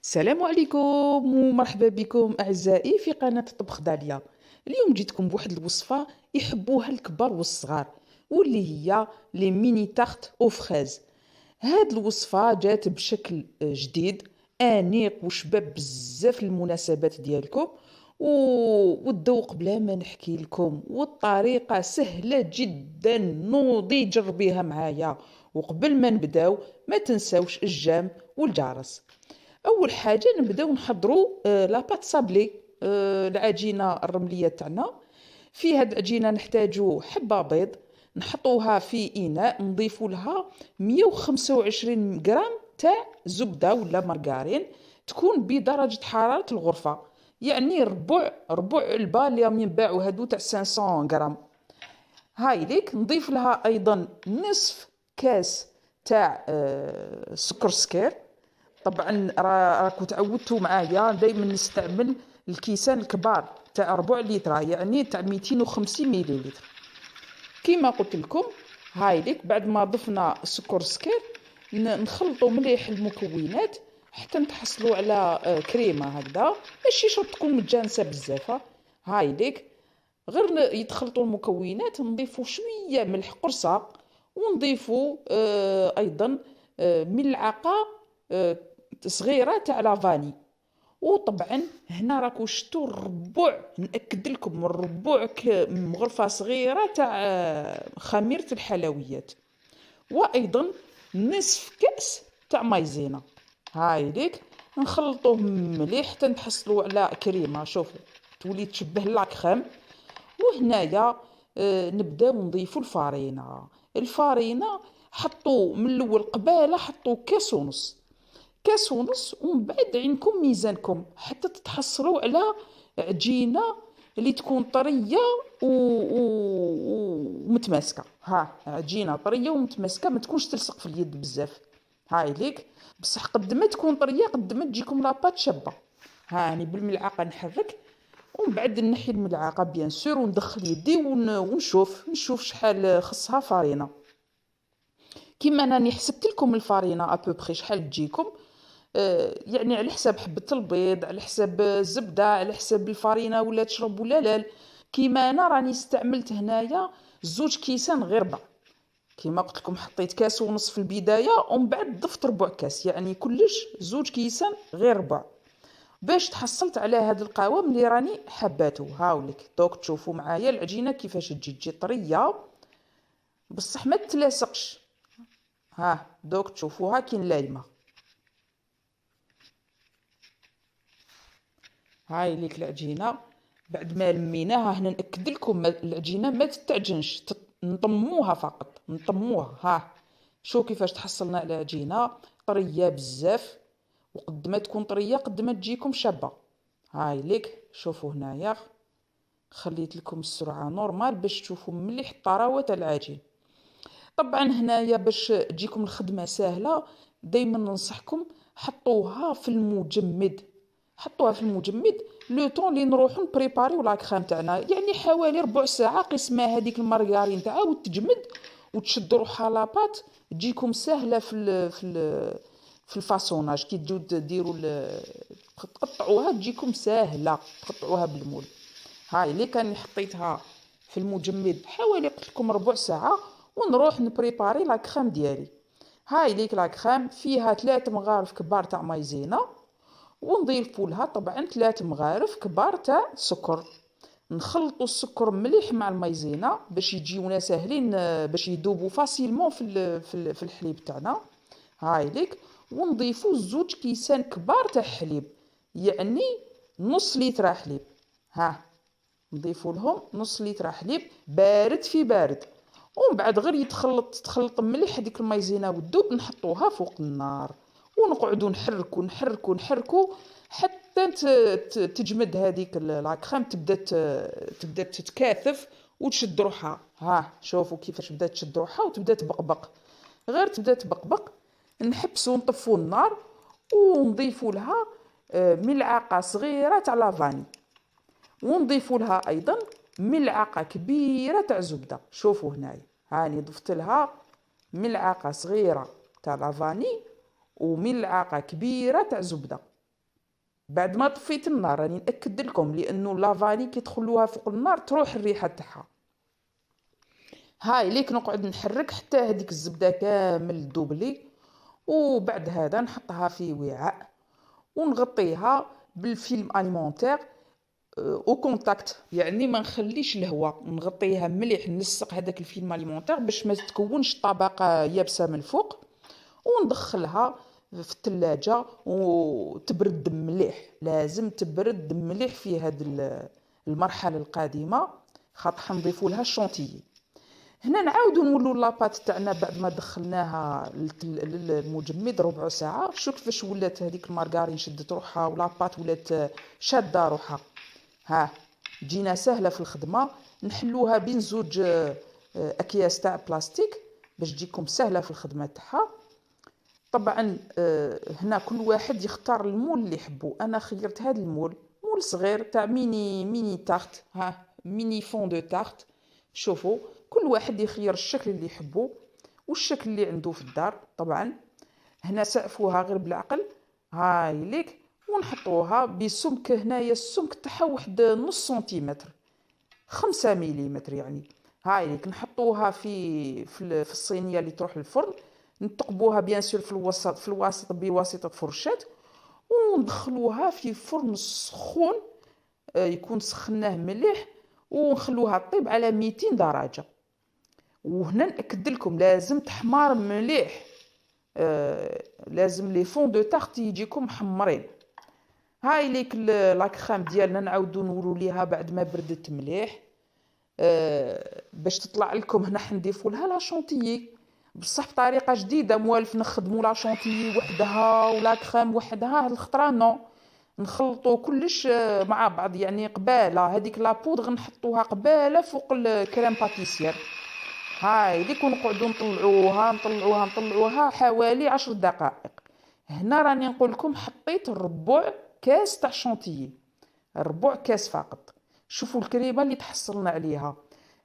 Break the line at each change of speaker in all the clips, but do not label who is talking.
السلام عليكم ومرحبا بكم أعزائي في قناة طبخ داليا. اليوم جيتكم بواحد الوصفة يحبوها الكبار والصغار، واللي هي لي ميني تارت او فريز. هاد الوصفة جات بشكل جديد أنيق وشباب بزاف للمناسبات ديالكم، والذوق بلا ما نحكي لكم، والطريقة سهلة جدا. نوضي جربيها معايا. وقبل ما نبداو ما تنساوش الجام والجرس. اول حاجه نبداو نحضروا لاباط صابلي، العجينه الرمليه تاعنا. في هاد العجينه نحتاجو حبه بيض، نحطوها في اناء، نضيفوا لها 125 غرام تاع زبده ولا مارغرين، تكون بدرجه حراره الغرفه، يعني ربع علبه اللي راهم ينباعوا هادو تاع 500 غرام. هاي ليك نضيف لها ايضا نصف كاس تاع سكر سكر. طبعا راكو تعودتوا معايا دائما نستعمل الكيسان الكبار تاع ربع لتر، يعني تاع 250 مليلتر كيما قلت لكم. هاي ليك بعد ما ضفنا سكر سكر نخلطوا مليح المكونات حتى نتحصلوا على كريمه هكذا، ماشي شرط تكون متجانسه بزاف. هاي ليك غير يتخلطوا المكونات، نضيفوا شويه ملح قرصه، ونضيفوا ايضا ملعقه صغيره تاع لافاني. وطبعا هنا راكو شتو الربع، ناكد لكم الربع مغرفه صغيره تاع خميره الحلويات، وايضا نصف كاس تاع مايزينا. هاي ليك نخلطوه مليح حتى نتحصلوا على كريمه، شوفوا تولي تشبه لاكريم. وهنايا نبداو نضيفوا الفارينه. حطوا من الاول قباله، حطوا كاس ونص، ومن بعد عينكم ميزانكم حتى تتحصلوا على عجينه اللي تكون طريه ومتماسكه. ها عجينه طريه ومتماسكه، ما تكونش تلصق في اليد بزاف. هاي ليك بصح قد ما تكون طريه قد ما تجيكم لاباط شابه. هاني بالملعقه نحرك، ومن بعد نحي الملعقه بيان سور، وندخل يدي ونشوف شحال خصها فارينه. كيما راني حسبت لكم الفارينه ابوبخي شحال تجيكم، يعني على حساب حبه البيض، على حساب الزبده، على حساب الفارينه ولا تشرب ولا لا. كيما انا راني استعملت هنايا 2 كيسان غربه. كيما قلت لكم حطيت كاس ونص في البدايه، ومن بعد ضفت ربع كاس، يعني كلش 2 كيسان غير ربع، باش تحصلت على هذا القوام اللي راني حباته. هاوليك دوك تشوفوا معايا العجينه كيفاش تجي طريه بصح ما تلاصقش. ها دوك تشوفوها كي لايمه. هاي ليك العجينه بعد ما لميناها. هنا ناكد لكم العجينه ما تتعجنش، نطموها فقط، نطموها. ها شو كيفاش تحصلنا على عجينه طريه بزاف، وقد ما تكون طريه قد ما تجيكم شابه. هاي ليك شوفوا هنايا خليت لكم السرعه نورمال باش تشوفوا مليح الطراوه تاع العجين. طبعا هنايا باش تجيكم الخدمه سهله دائما ننصحكم حطوها في المجمد. حطوها في المجمد لو طون اللي نروحو نبريباريو لا كريم تاعنا، يعني حوالي ربع ساعه قسمه هذيك المارغارين تعاود تجمد وتشد روحها لاباط، تجيكم سهله في الفاصوناج. كي تجيو ديروا تقطعوها تجيكم ساهله، تقطعوها بالمول. هاي اللي كان حطيتها في المجمد حوالي قلت لكم ربع ساعه، ونروح نبريباري لا كريم ديالي. هاي ليك لا كريم فيها 3 مغارف كبار تاع مايزينا، ونضيفوا لها طبعا 3 مغارف كبار تاع سكر. نخلطوا السكر مليح مع المايزينا باش يجيونا ساهلين، باش يذوبوا فاسيلمون في الحليب تاعنا. هاي ليك ونضيفوا 2 كيسان كبار تاع حليب، يعني نص لتر حليب. ها نضيفوا لهم نص لتر حليب بارد في بارد، ومن بعد غير تخلط مليح هذيك المايزينا والذوب، نحطوها فوق النار ونقعدوا نحركوا حتى تجمد هذيك لاكريم، تبدا تتكاثف وتشد روحها. ها شوفوا كيفاش بدات تشد روحها وتبدا تبقبق. غير تبدا تبقبق نحبسوا ونطفوا النار، ونضيفوا لها ملعقه صغيره تاع لافاني، ونضيفوا لها ايضا ملعقه كبيره تاع زبده. شوفوا هنايا هاني ضفت لها ملعقه صغيره تاع لافاني وملعقه كبيره تاع زبده. بعد ما طفيت النار راني ناكد لكم، لانه لافاني كي تدخلوها فوق النار تروح الريحه تاعها. هاي ليك نقعد نحرك حتى هذيك الزبده كامل دوبلي، وبعد هذا نحطها في وعاء ونغطيها بالفيلم اليمونتير او كونتاكت، يعني ما نخليش الهواء، نغطيها مليح، نلصق هذاك الفيلم اليمونتير باش ما تكونش طبقه يابسه من الفوق، وندخلها في الثلاجه وتبرد مليح. لازم تبرد مليح في هذه المرحله القادمه، خاطر حنضيفوا لها الشونتيي. هنا نعاودو نولو لاباط تاعنا بعد ما دخلناها للمجمد ربع ساعه. شوف كيفاش ولات هذيك المارغارين شدت روحها ولاباط ولات شاده روحها. ها جينا سهله في الخدمه، نحلوها بين زوج اكياس تاع بلاستيك باش تجيكم سهله في الخدمه تاعها. طبعا هنا كل واحد يختار المول اللي يحبو. انا خيرت هذا المول، مول صغير تاع ميني تارت، ها ميني فون دو تارت. شوفوا كل واحد يخير الشكل اللي يحبو والشكل اللي عنده في الدار. طبعا هنا سقفوها غير بالعقل، هاي ليك، ونحطوها بسمك. هنايا السمك تاعها واحد نص سنتيمتر، 5 مليمتر يعني. هاي ليك نحطوها في الصينيه اللي تروح للفرن، نتقبوها بيان سور في الوسط بواسطه فرشات، وندخلوها في فرن سخون يكون سخناه مليح، ونخلوها طيب على 200 درجه. وهنا ناكد لكم لازم تحمر مليح، لازم لي فون دو تارت يجيكم محمرين. هاي ليك لاكخام ديالنا نعاودو نورو ليها بعد ما بردت مليح باش تطلع لكم. هنا حنضيفو لها لا شونتيي بصح بطريقه جديده، موالف نخدمو لا شونتيي وحدها ولا كريم وحدها. هاد الخطره نو، نخلطو كلش مع بعض، يعني قباله هذيك لا بودغ نحطوها قباله فوق الكريم باتيسير. هاي ليك ونقعدو نطلعوها حوالي 10 دقائق. هنا راني نقول لكم حطيت ربع كاس تاع شونتيي، ربع كاس فقط. شوفوا الكريمه اللي تحصلنا عليها،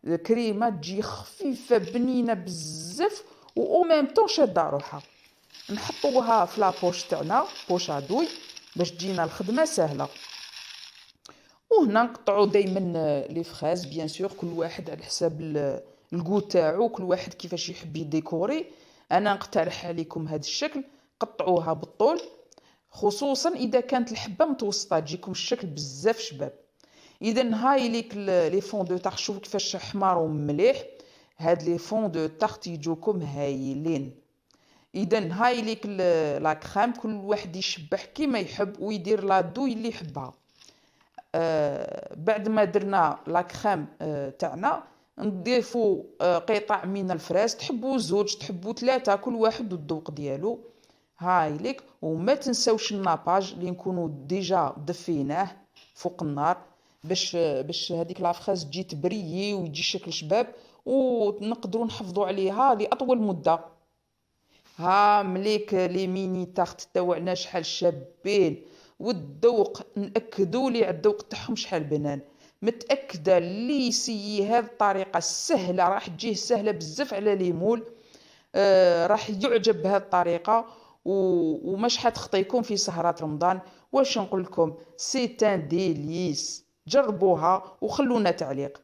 الكريمه تجي خفيفه بنينه بزاف و ميم طون شاده روحها. نحطوها في لابوش تاعنا، بوش ادوي، باش تجينا الخدمه سهله. وهنا نقطعوا دائما لي فراز بيان سور، كل واحد على حساب الكو تاعو، كل واحد كيفاش يحب يديكوري. انا نقترح عليكم هذا الشكل، قطعوها بالطول، خصوصا اذا كانت الحبه متوسطه تجيكم الشكل بزاف شباب. اذا هاي ليك لي فون دو تارت، شوفوا كيفاش حماروا مليح. هاد لي فون دو تارت يجوكم هايلين. اذا هاي ليك لا كريم، كل واحد يشبح كيما يحب ويدير لا دوي اللي يحبها. بعد ما درنا لا كريم تاعنا نضيفوا قطع من الفراس، تحبوا زوج تحبوا 3، كل واحد والذوق ديالو. هاي ليك، وما تنساوش الناباج اللي نكونوا ديجا دفيناه فوق النار باش هذيك لافخاز تجي تبريي ويجي شكل شباب، ونقدروا نحافظوا عليها لاطول مده. ها مليك لي ميني تارت تاوعنا شحال شابين، والذوق ناكدوا لي على الذوق تاعهم شحال بنان. متاكده اللي يسيي هذه الطريقه السهله راح تجيه سهله بزاف على لي مول، راح يعجب بهذه الطريقه ومش حتخطيكم في سهرات رمضان. واش نقول لكم، سي ان ديليس، جربوها وخلونا تعليق.